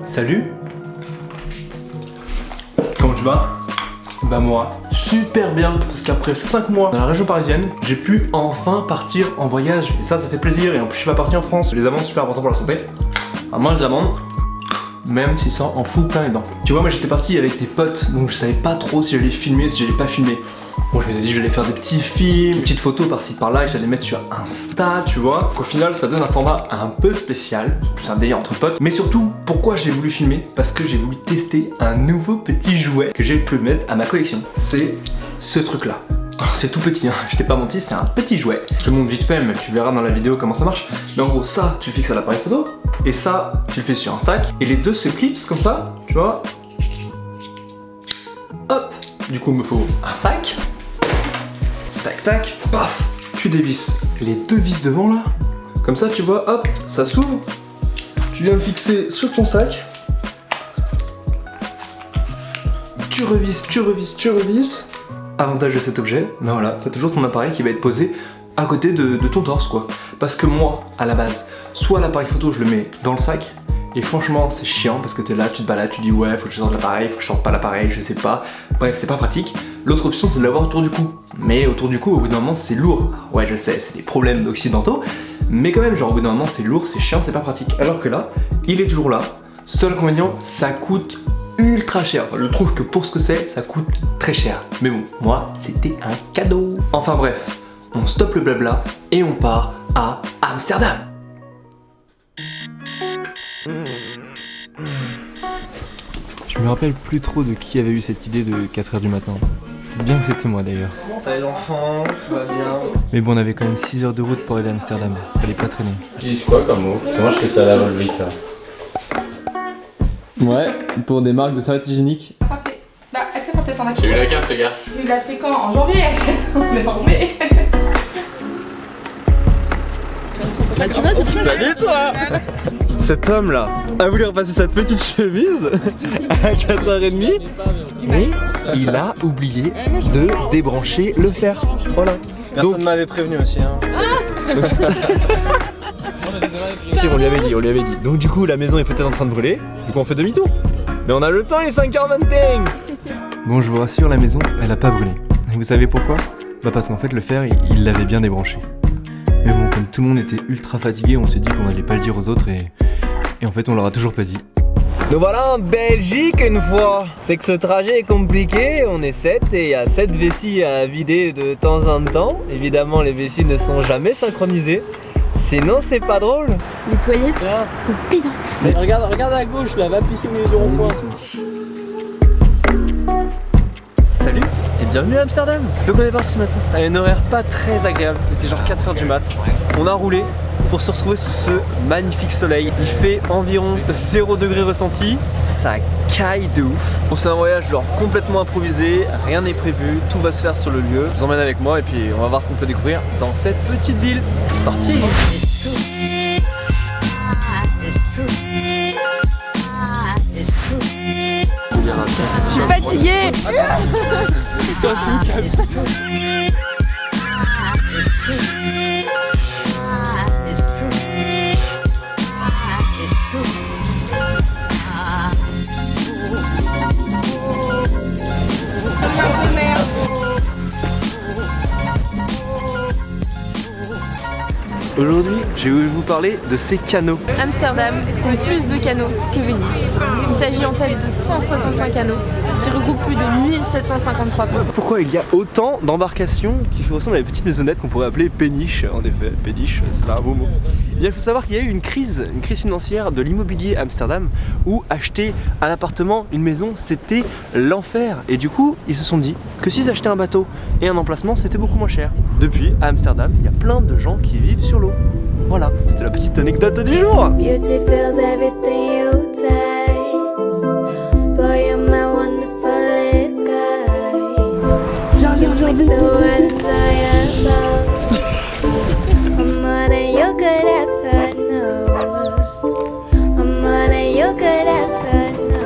Salut. Comment tu vas? Bah moi, super bien, parce qu'après 5 mois dans la région parisienne, j'ai pu enfin partir en voyage. Et ça fait plaisir, et en plus je suis pas parti en France. Les amandes, super important pour la santé. Alors mange des amandes, même si ça en fout plein les dents. Tu vois, moi j'étais parti avec des potes, donc je savais pas trop si j'allais filmer, si j'allais pas filmer. Bon, je m'étais dit, je vais faire des petits films, des petites photos par-ci par-là, et j'allais mettre sur Insta, tu vois. Donc, au final, ça donne un format un peu spécial, c'est plus un délire entre potes. Mais surtout, pourquoi j'ai voulu filmer? Parce que j'ai voulu tester un nouveau petit jouet que j'ai pu mettre à ma collection. C'est ce truc-là. C'est tout petit, hein. Je t'ai pas menti, c'est un petit jouet. Je te montre vite fait, mais tu verras dans la vidéo comment ça marche. Mais en gros, ça, tu le fixes à l'appareil photo, et ça, tu le fais sur un sac, et les deux se clipsent comme ça, tu vois. Hop. Du coup, il me faut un sac. Tac tac, paf, tu dévisses les deux vis devant là. Comme ça, tu vois, hop, ça s'ouvre. Tu viens de fixer sur ton sac. Tu revisses, tu revisses, tu revisses. Avantage de cet objet, ben voilà, t'as toujours ton appareil qui va être posé à côté de ton torse quoi. Parce que moi, à la base, soit l'appareil photo, je le mets dans le sac. Et franchement, c'est chiant parce que t'es là, tu te balades, tu dis ouais, faut que je sorte l'appareil, faut que je sorte pas l'appareil, je sais pas. Bref, c'est pas pratique. L'autre option, c'est de l'avoir autour du cou. Mais autour du cou, au bout d'un moment, c'est lourd. Ouais, je sais, c'est des problèmes d'occidentaux. Mais quand même, genre, au bout d'un moment, c'est lourd, c'est chiant, c'est pas pratique. Alors que là, il est toujours là. Seul inconvénient, ça coûte ultra cher. Enfin, je trouve que pour ce que c'est, ça coûte très cher. Mais bon, moi, c'était un cadeau. Enfin bref, on stoppe le blabla et on part à Amsterdam. Je me rappelle plus trop de qui avait eu cette idée de 4h du matin. C'est bien que c'était moi d'ailleurs. Ça va les enfants, tout va bien. Mais bon, on avait quand même 6 heures de route pour aller à Amsterdam. Fallait pas traîner. Tu dis quoi comme mot? Moi je fais ça à la Volvic là. Ouais, pour des marques de serviettes hygiéniques. Frappé. Bah, Axel va peut-être en J'ai eu la carte les gars. Tu l'as fait quand? En janvier, Axel? On est en mai. Salut toi. Cet homme là a voulu repasser sa petite chemise à 4h30 et il a oublié de débrancher le fer. Voilà. Personne ne m'avait prévenu aussi. Hein. Si, on lui avait dit. Donc du coup la maison est peut-être en train de brûler, du coup on fait demi-tour. Mais on a le temps, il est 5h20. Bon, je vous rassure, la maison, elle a pas brûlé. Et vous savez pourquoi? Bah parce qu'en fait, le fer, il l'avait bien débranché. Mais bon, comme tout le monde était ultra fatigué, on s'est dit qu'on allait pas le dire aux autres et en fait, on leur a toujours pas dit. Nous voilà en Belgique une fois. C'est que ce trajet est compliqué, on est 7 et il y a 7 vessies à vider de temps en temps. Évidemment, les vessies ne sont jamais synchronisées. Sinon, c'est pas drôle. Les toilettes sont payantes. Mais regarde à gauche là, va pisser au milieu du rond-point. Salut et bienvenue à Amsterdam. Donc on est parti ce matin à une horaire pas très agréable, c'était genre 4h du mat. On a roulé pour se retrouver sous ce magnifique soleil. Il fait environ 0 degré ressenti, ça caille de ouf. Bon, c'est un voyage genre complètement improvisé, rien n'est prévu, tout va se faire sur le lieu. Je vous emmène avec moi et puis on va voir ce qu'on peut découvrir dans cette petite ville. C'est parti. Je suis fatiguée. Aujourd'hui, je vais vous parler de ces canaux. Amsterdam compte plus de canaux que Venise. Il s'agit en fait de 165 canaux qui regroupent plus de 1753 ponts. Pourquoi il y a autant d'embarcations qui ressemblent à des petites maisonnettes qu'on pourrait appeler péniches? En effet, péniche, c'est un beau mot. Eh bien, il faut savoir qu'il y a eu une crise financière de l'immobilier à Amsterdam où acheter un appartement, une maison, c'était l'enfer. Et du coup, ils se sont dit que s'ils achetaient un bateau et un emplacement, c'était beaucoup moins cher. Depuis, à Amsterdam, il y a plein de gens qui vivent sur l'eau. Voilà, c'était la petite anecdote du jour. Beauty fills everything you taste. Boy, you're my wonderfulest guy. Viens, vite. The one giant love. I'm more than you could ever know. I'm more than you could ever know.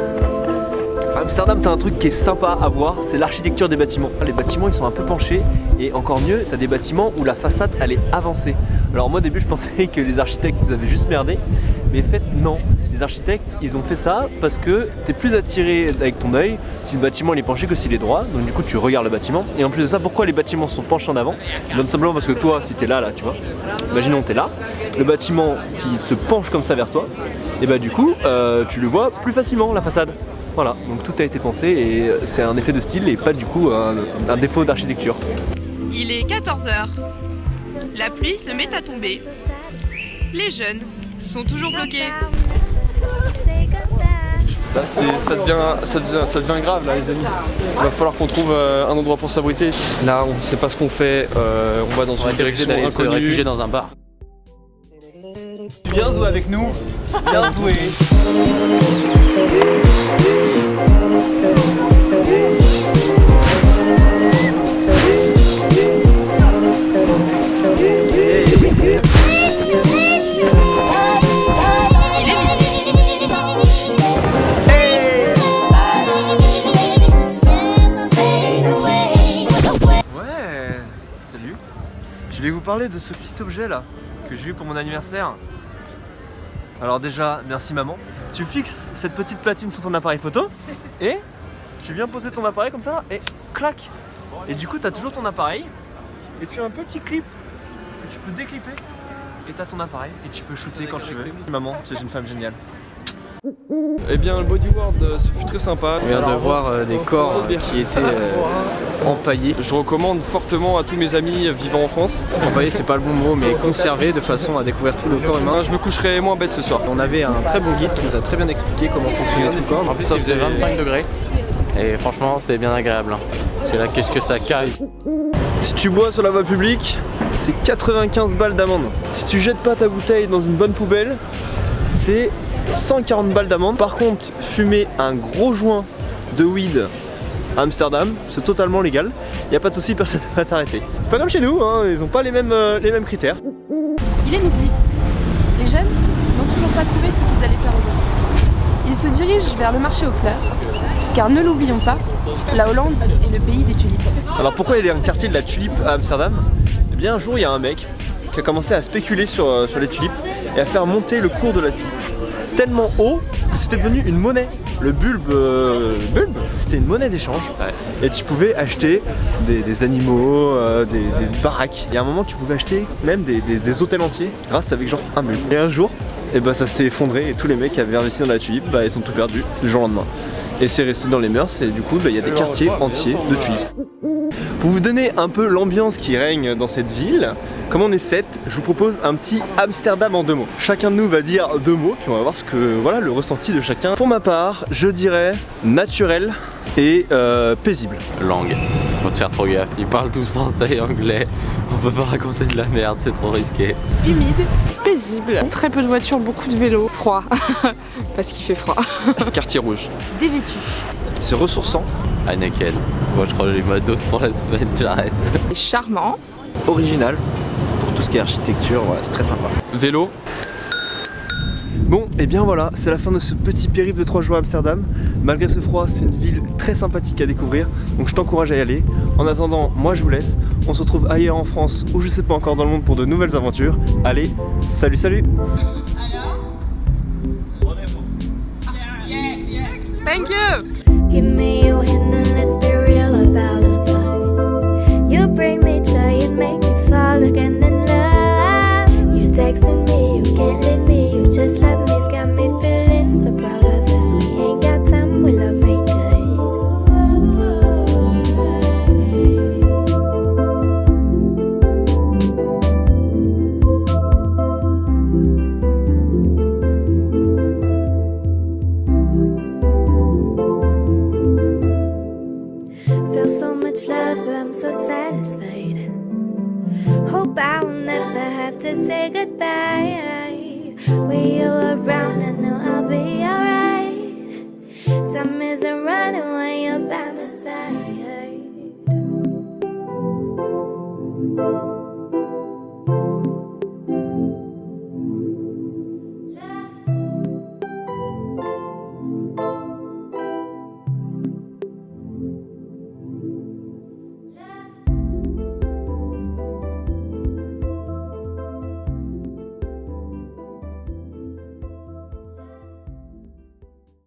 À Amsterdam, t'as un truc qui est sympa à voir, c'est l'architecture des bâtiments. Les bâtiments, ils sont un peu penchés et encore mieux, t'as des bâtiments où la façade, elle est avancée. Alors moi, au début, je pensais que les architectes, ils avaient juste merdé, Mais en fait non, les architectes ils ont fait ça parce que t'es plus attiré avec ton œil si le bâtiment il est penché que s'il est droit, donc du coup tu regardes le bâtiment. Et en plus de ça, pourquoi les bâtiments sont penchés en avant? Bien simplement parce que toi si t'es là tu vois, imaginons t'es là, le bâtiment s'il se penche comme ça vers toi, et bah du coup tu le vois plus facilement la façade. Voilà, donc tout a été pensé et c'est un effet de style et pas du coup un défaut d'architecture. Il est 14h. La pluie se met à tomber. Les jeunes sont toujours bloqués. Là ça devient grave là les amis. Il va falloir qu'on trouve un endroit pour s'abriter. Là on sait pas ce qu'on fait, on va dans une direction inconnue. Se réfugier dans un bar. Bien joué avec nous, bien joué. Ouais, salut. Je vais vous parler de ce petit objet là que j'ai eu pour mon anniversaire. Alors déjà, merci maman. Tu fixes cette petite platine sur ton appareil photo et tu viens poser ton appareil comme ça là, et clac. Et du coup, tu as toujours ton appareil et tu as un petit clip que tu peux déclipper et tu as ton appareil et tu peux shooter quand tu veux. Maman, tu es une femme géniale. Eh bien le bodyboard ce fut très sympa. On vient de voir des corps qui étaient empaillés. Je recommande fortement à tous mes amis vivant en France. Empaillés c'est pas le bon mot mais conservés de façon à découvrir tout le corps humain. Je me coucherai moins bête ce soir. On avait un très bon guide qui nous a très bien expliqué comment fonctionnait tout le corps. En plus, il faisait 25 degrés. Et franchement, c'est bien agréable. Hein. Parce que là, qu'est-ce que ça caille. Si tu bois sur la voie publique, c'est 95 balles d'amende. Si tu jettes pas ta bouteille dans une bonne poubelle, c'est 140 balles d'amende. Par contre, fumer un gros joint de weed à Amsterdam, c'est totalement légal. Y a pas de souci, personne ne va t'arrêter. C'est pas comme chez nous, hein, ils ont pas les mêmes critères. Il est midi. Les jeunes n'ont toujours pas trouvé ce qu'ils allaient faire aujourd'hui. Ils se dirigent vers le marché aux fleurs, car ne l'oublions pas, la Hollande est le pays des tulipes. Alors pourquoi il y a un quartier de la tulipe à Amsterdam? Eh bien un jour il y a un mec qui a commencé à spéculer sur les tulipes et à faire monter le cours de la tulipe tellement haut que c'était devenu une monnaie. Le bulbe, c'était une monnaie d'échange. Et tu pouvais acheter des animaux, des baraques. Et à un moment tu pouvais acheter même des hôtels entiers grâce avec genre un bulbe. Et un jour, et bah ça s'est effondré et tous les mecs qui avaient investi dans la tulipe, bah ils ont tout perdu du jour au lendemain. Et c'est resté dans les mœurs et du coup il y a des quartiers entiers de tulipes. Pour vous donner un peu l'ambiance qui règne dans cette ville, comme on est 7, je vous propose un petit Amsterdam en 2 mots. Chacun de nous va dire 2 mots, puis on va voir ce que voilà le ressenti de chacun. Pour ma part, je dirais naturel et paisible. Langue. Faut te faire trop gaffe. Ils parlent tous français et anglais. On peut pas raconter de la merde, c'est trop risqué. Humide, paisible, très peu de voitures, beaucoup de vélos, froid, parce qu'il fait froid. Quartier rouge. Dévêtu. C'est ressourçant. Heineken. Moi je crois que j'ai ma dose pour la semaine, j'arrête. Charmant. Original. Pour tout ce qui est architecture, voilà, c'est très sympa. Vélo. Bon, et bien voilà, c'est la fin de ce petit périple de 3 jours à Amsterdam. Malgré ce froid, c'est une ville très sympathique à découvrir, donc je t'encourage à y aller. En attendant, moi je vous laisse. On se retrouve ailleurs en France ou je sais pas encore dans le monde pour de nouvelles aventures. Allez, salut salut. Thank you.